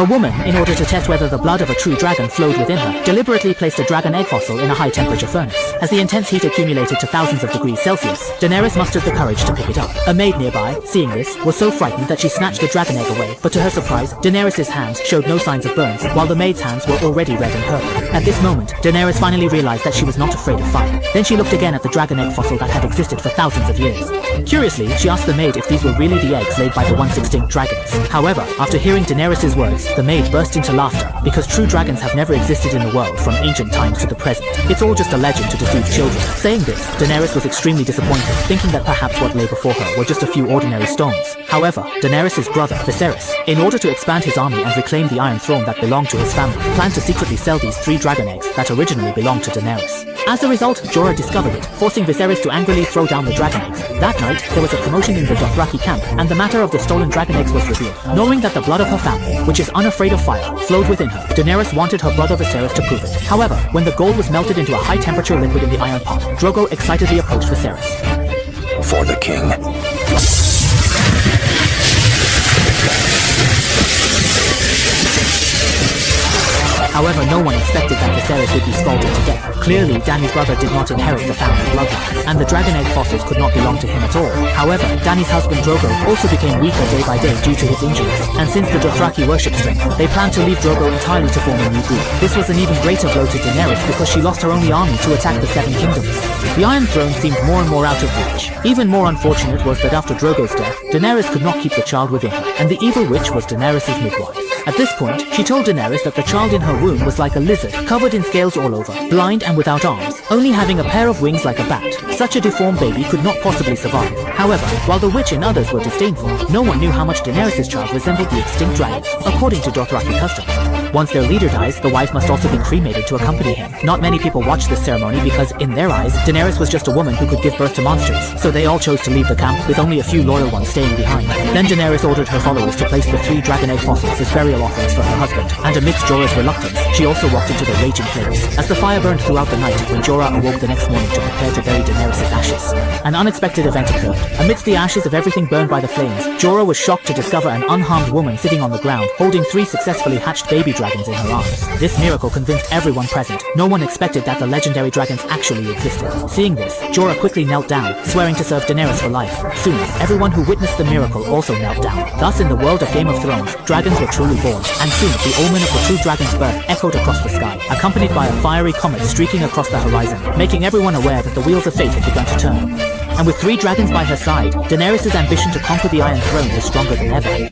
A woman, in order to test whether the blood of a true dragon flowed within her, deliberately placed a dragon egg fossil in a high-temperature furnace. As the intense heat accumulated to thousands of degrees Celsius, Daenerys mustered the courage to pick it up. A maid nearby, seeing this, was so frightened that she snatched the dragon egg away, but to her surprise, Daenerys' hands showed no signs of burns, while the maid's hands were already red and purple. At this moment, Daenerys finally realized that she was not afraid of fire. Then she looked again at the dragon egg fossil that had existed for thousands of years. Curiously, she asked the maid if these were really the eggs laid by the once extinct dragons. However, after hearing Daenerys' words, the maid burst into laughter, because true dragons have never existed in the world from ancient times to the present. It's all just a legend to deceive children. Saying this, Daenerys was extremely disappointed, thinking that perhaps what lay before her were just a few ordinary stones. However, Daenerys' brother, Viserys, in order to expand his army and reclaim the Iron Throne that belonged to his family, planned to secretly sell these 3 dragon eggs that originally belonged to Daenerys. As a result, Jorah discovered it, forcing Viserys to angrily throw down the dragon eggs. That night, there was a commotion in the Dothraki camp, and the matter of the stolen dragon eggs was revealed. Knowing that the blood of her family, which is unafraid of fire, flowed within her, Daenerys wanted her brother Viserys to prove it. However, when the gold was melted into a high-temperature liquid in the iron pot, Drogo excitedly approached Viserys. For the king. However, no one expected that Viserys would be scalded to death. Clearly, Dany's brother did not inherit the family bloodline, and the dragon egg fossils could not belong to him at all. However, Dany's husband Drogo also became weaker day by day due to his injuries, and since the Dothraki worship strength, they planned to leave Drogo entirely to form a new group. This was an even greater blow to Daenerys because she lost her only army to attack the Seven Kingdoms. The Iron Throne seemed more and more out of reach. Even more unfortunate was that after Drogo's death, Daenerys could not keep the child within her, and the evil witch was Daenerys' midwife. At this point, she told Daenerys that the child in her womb was like a lizard, covered in scales all over, blind and without arms, only having a pair of wings like a bat. Such a deformed baby could not possibly survive. However, while the witch and others were disdainful, no one knew how much Daenerys' child resembled the extinct dragons, according to Dothraki customs. Once their leader dies, the wife must also be cremated to accompany him. Not many people watched this ceremony because, in their eyes, Daenerys was just a woman who could give birth to monsters, so they all chose to leave the camp, with only a few loyal ones staying behind. Then Daenerys ordered her followers to place the 3 dragon egg fossils as burial offerings for her husband, and amidst Jorah's reluctance, she also walked into the raging flames. As the fire burned throughout the night, when Jorah awoke the next morning to prepare to bury Daenerys' ashes, an unexpected event occurred. Amidst the ashes of everything burned by the flames, Jorah was shocked to discover an unharmed woman sitting on the ground, holding 3 successfully hatched baby dragons in her arms. This miracle convinced everyone present. No one expected that the legendary dragons actually existed. Seeing this, Jorah quickly knelt down, swearing to serve Daenerys for life. Soon, everyone who witnessed the miracle also knelt down. Thus, in the world of Game of Thrones, dragons were truly born, and soon the omen of the true dragon's birth echoed across the sky, accompanied by a fiery comet streaking across the horizon, making everyone aware that the wheels of fate had begun to turn. And with 3 dragons by her side, Daenerys' ambition to conquer the Iron Throne was stronger than ever.